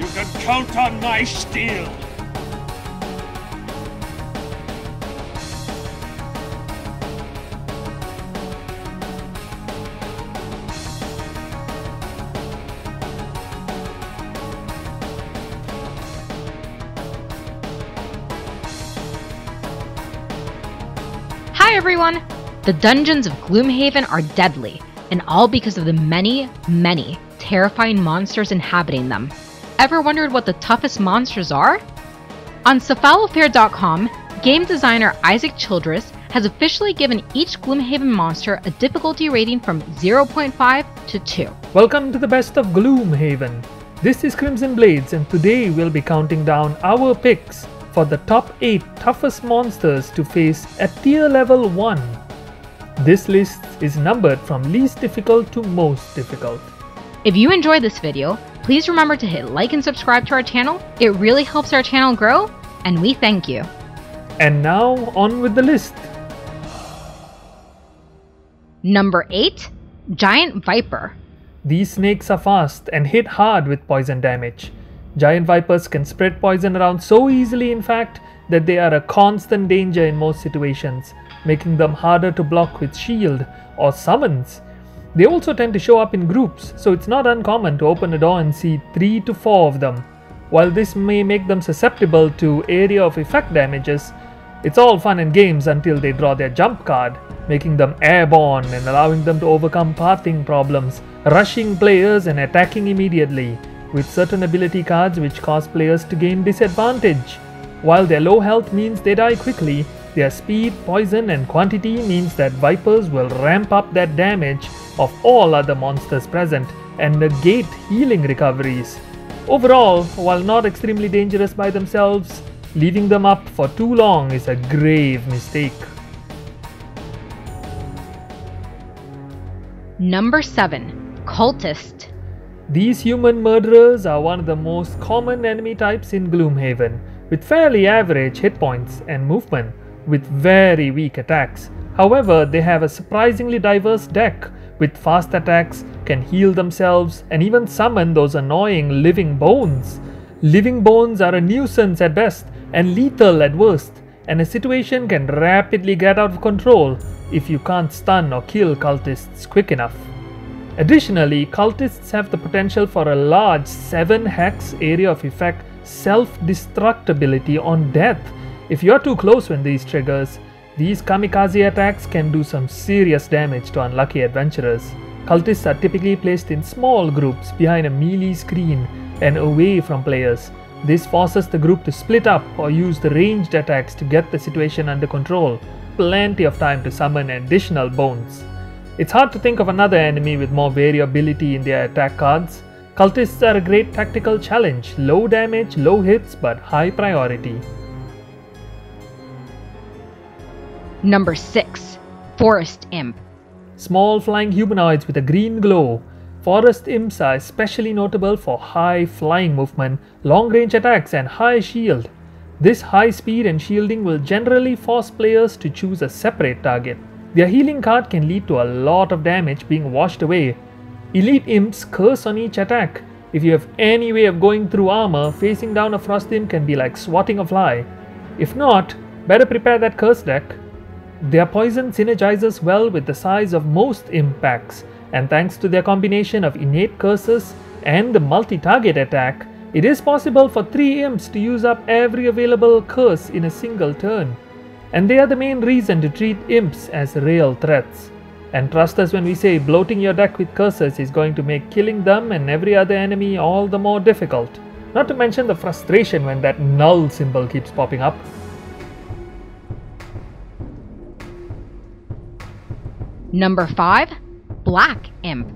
You can count on my steel! Hi everyone! The dungeons of Gloomhaven are deadly, and all because of the many, many terrifying monsters inhabiting them. Ever wondered what the toughest monsters are? On cephalofair.com, game designer Childres has officially given each Gloomhaven monster a difficulty rating from 0.5 to 2. Welcome to the best of Gloomhaven. This is Crimson Blades, and today we'll be counting down our picks for the top 8 toughest monsters to face at tier level 1. This list is numbered from least difficult to most difficult. If you enjoyed this video, please remember to hit like and subscribe to our channel. It really helps our channel grow, and we thank you. And now, on with the list. Number 8. Giant Viper. These snakes are fast and hit hard with poison damage. Giant vipers can spread poison around so easily, in fact, that they are a constant danger in most situations, making them harder to block with shield or summons. They also tend to show up in groups, so it's not uncommon to open a door and see 3 to 4 of them. While this may make them susceptible to area of effect damages, it's all fun and games until they draw their jump card, making them airborne and allowing them to overcome pathing problems, rushing players and attacking immediately, with certain ability cards which cause players to gain disadvantage. While their low health means they die quickly, their speed, poison and quantity means that vipers will ramp up that damage of all other monsters present and negate healing recoveries. Overall, while not extremely dangerous by themselves, leaving them up for too long is a grave mistake. Number 7. Cultist. These human murderers are one of the most common enemy types in Gloomhaven, with fairly average hit points and movement, with very weak attacks. However, they have a surprisingly diverse deck, with fast attacks, can heal themselves, and even summon those annoying living bones. Living bones are a nuisance at best and lethal at worst, and a situation can rapidly get out of control if you can't stun or kill cultists quick enough. Additionally, cultists have the potential for a large 7 hex area of effect self-destructibility on death. If you're too close when these triggers, these kamikaze attacks can do some serious damage to unlucky adventurers. Cultists are typically placed in small groups behind a melee screen and away from players. This forces the group to split up or use the ranged attacks to get the situation under control. Plenty of time to summon additional bones. It's hard to think of another enemy with more variability in their attack cards. Cultists are a great tactical challenge, low damage, low hits, but high priority. Number 6. Forest Imp. Small flying humanoids with a green glow. Forest imps are especially notable for high flying movement, long range attacks and high shield. This high speed and shielding will generally force players to choose a separate target. Their healing card can lead to a lot of damage being washed away. Elite imps curse on each attack. If you have any way of going through armor, facing down a frost imp can be like swatting a fly. If not, better prepare that curse deck. Their poison synergizes well with the size of most imp packs, and thanks to their combination of innate curses and the multi-target attack, it is possible for 3 imps to use up every available curse in a single turn. And they are the main reason to treat imps as real threats. And trust us when we say bloating your deck with curses is going to make killing them and every other enemy all the more difficult. Not to mention the frustration when that null symbol keeps popping up. Number 5. Black Imp.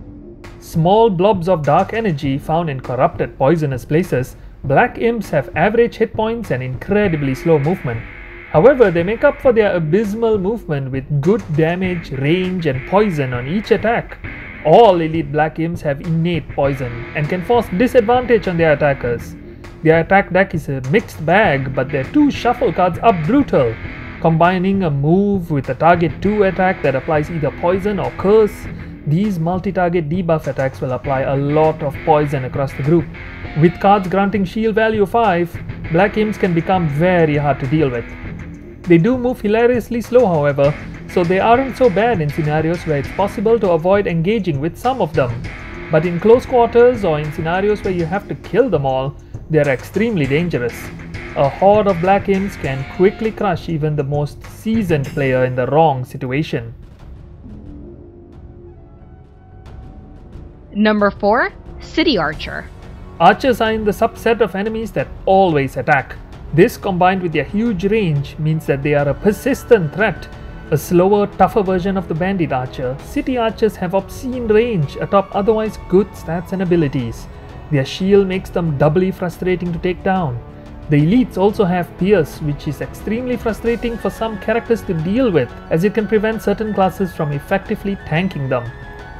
Small blobs of dark energy found in corrupted poisonous places, black imps have average hit points and incredibly slow movement. However, they make up for their abysmal movement with good damage, range and poison on each attack. All elite black imps have innate poison and can force disadvantage on their attackers. Their attack deck is a mixed bag, but their 2 shuffle cards are brutal. Combining a move with a target 2 attack that applies either poison or curse, these multi-target debuff attacks will apply a lot of poison across the group. With cards granting shield value 5, black imps can become very hard to deal with. They do move hilariously slow however, so they aren't so bad in scenarios where it's possible to avoid engaging with some of them. But in close quarters or in scenarios where you have to kill them all, they are extremely dangerous. A horde of black imps can quickly crush even the most seasoned player in the wrong situation. Number 4. City Archer. Archers are in the subset of enemies that always attack. This combined with their huge range means that they are a persistent threat. A slower, tougher version of the bandit archer, city archers have obscene range atop otherwise good stats and abilities. Their shield makes them doubly frustrating to take down. The elites also have pierce, which is extremely frustrating for some characters to deal with, as it can prevent certain classes from effectively tanking them.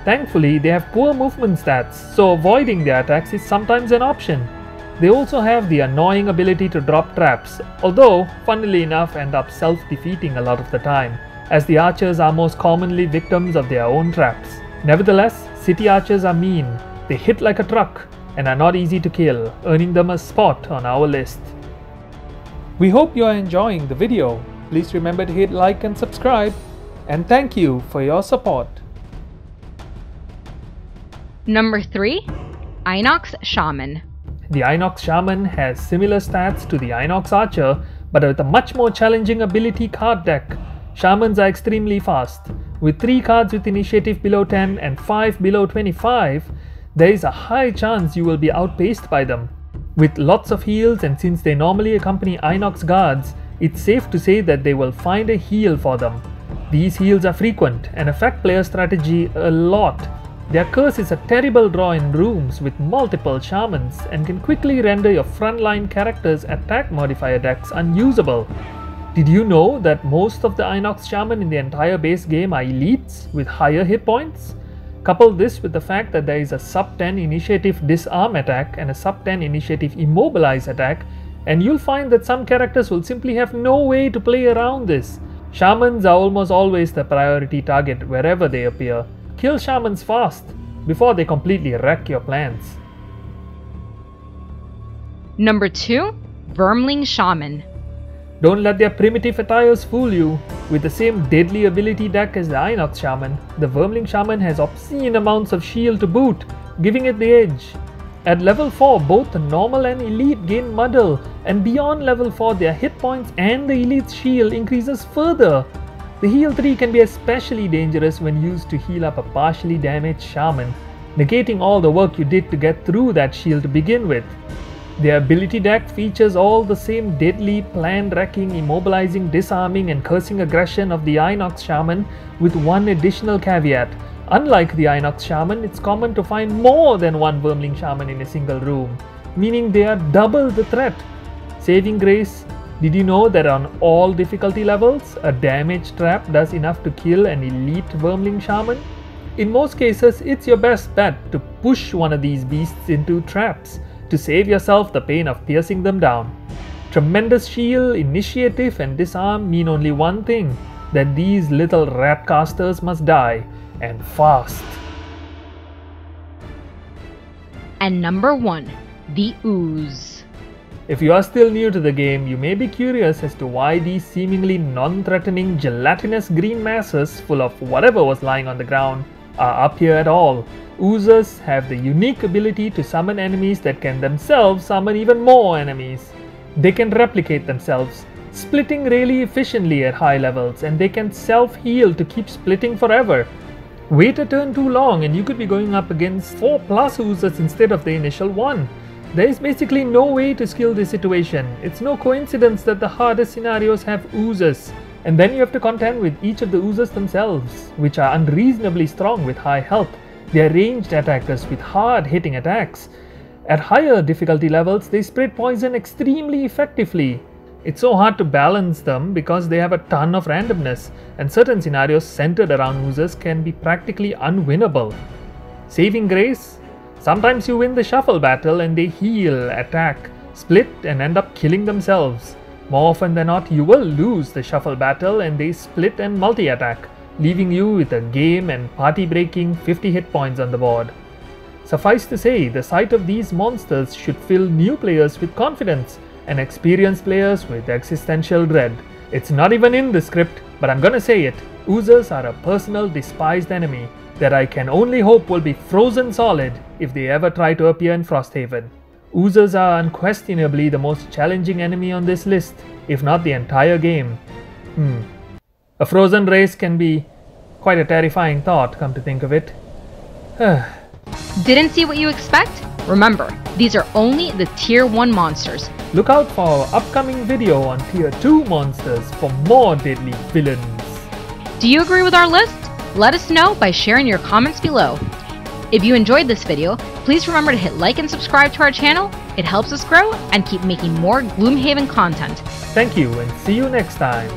Thankfully, they have poor movement stats, so avoiding their attacks is sometimes an option. They also have the annoying ability to drop traps, although, funnily enough, end up self-defeating a lot of the time, as the archers are most commonly victims of their own traps. Nevertheless, city archers are mean, they hit like a truck, and are not easy to kill, earning them a spot on our list. We hope you are enjoying the video. Please remember to hit like and subscribe, and thank you for your support. Number 3. Inox Shaman. The Inox Shaman has similar stats to the Inox Archer, but with a much more challenging ability card deck. Shamans are extremely fast. With 3 cards with initiative below 10 and 5 below 25, there is a high chance you will be outpaced by them. With lots of heals, and since they normally accompany Inox guards, it's safe to say that they will find a heal for them. These heals are frequent and affect player strategy a lot. Their curse is a terrible draw in rooms with multiple shamans and can quickly render your frontline characters' attack modifier decks unusable. Did you know that most of the Inox Shaman in the entire base game are elites with higher hit points? Couple this with the fact that there is a sub 10 initiative disarm attack and a sub 10 initiative immobilize attack, and you'll find that some characters will simply have no way to play around this. Shamans are almost always the priority target wherever they appear. Kill shamans fast before they completely wreck your plans. Number 2. Vermling Shaman. Don't let their primitive attires fool you. With the same deadly ability deck as the Inox Shaman, the Vermling Shaman has obscene amounts of shield to boot, giving it the edge. At level 4, both the normal and elite gain muddle, and beyond level 4 their hit points and the elite's shield increases further. The heal 3 can be especially dangerous when used to heal up a partially damaged shaman, negating all the work you did to get through that shield to begin with. Their ability deck features all the same deadly, plan-wrecking, immobilizing, disarming and cursing aggression of the Inox Shaman, with one additional caveat. Unlike the Inox Shaman, it's common to find more than one Vermling Shaman in a single room, meaning they are double the threat. Saving grace: did you know that on all difficulty levels, a damage trap does enough to kill an elite Vermling Shaman? In most cases, it's your best bet to push one of these beasts into traps to save yourself the pain of piercing them down. Tremendous shield, initiative and disarm mean only one thing, that these little rat casters must die, and fast. And number 1. The Ooze. If you are still new to the game, you may be curious as to why these seemingly non-threatening gelatinous green masses full of whatever was lying on the ground are up here at all. Oozes have the unique ability to summon enemies that can themselves summon even more enemies. They can replicate themselves, splitting really efficiently at high levels, and they can self-heal to keep splitting forever. Wait a turn too long and you could be going up against 4+ oozes instead of the initial 1. There is basically no way to skill this situation. It's no coincidence that the hardest scenarios have oozes, and then you have to contend with each of the oozes themselves, which are unreasonably strong with high health. They are ranged attackers with hard hitting attacks. At higher difficulty levels, they spread poison extremely effectively. It's so hard to balance them because they have a ton of randomness, and certain scenarios centered around oozes can be practically unwinnable. Saving grace: sometimes you win the shuffle battle and they heal, attack, split and end up killing themselves. More often than not, you will lose the shuffle battle and they split and multi-attack, leaving you with a game and party-breaking 50 hit points on the board. Suffice to say, the sight of these monsters should fill new players with confidence and experienced players with existential dread. It's not even in the script, but I'm gonna say it. Oozers are a personal despised enemy that I can only hope will be frozen solid if they ever try to appear in Frosthaven. Oozers are unquestionably the most challenging enemy on this list, if not the entire game. A frozen race can be quite a terrifying thought, come to think of it. Didn't see what you expect? Remember, these are only the Tier 1 monsters. Look out for our upcoming video on Tier 2 monsters for more deadly villains. Do you agree with our list? Let us know by sharing your comments below. If you enjoyed this video, please remember to hit like and subscribe to our channel. It helps us grow and keep making more Gloomhaven content. Thank you and see you next time.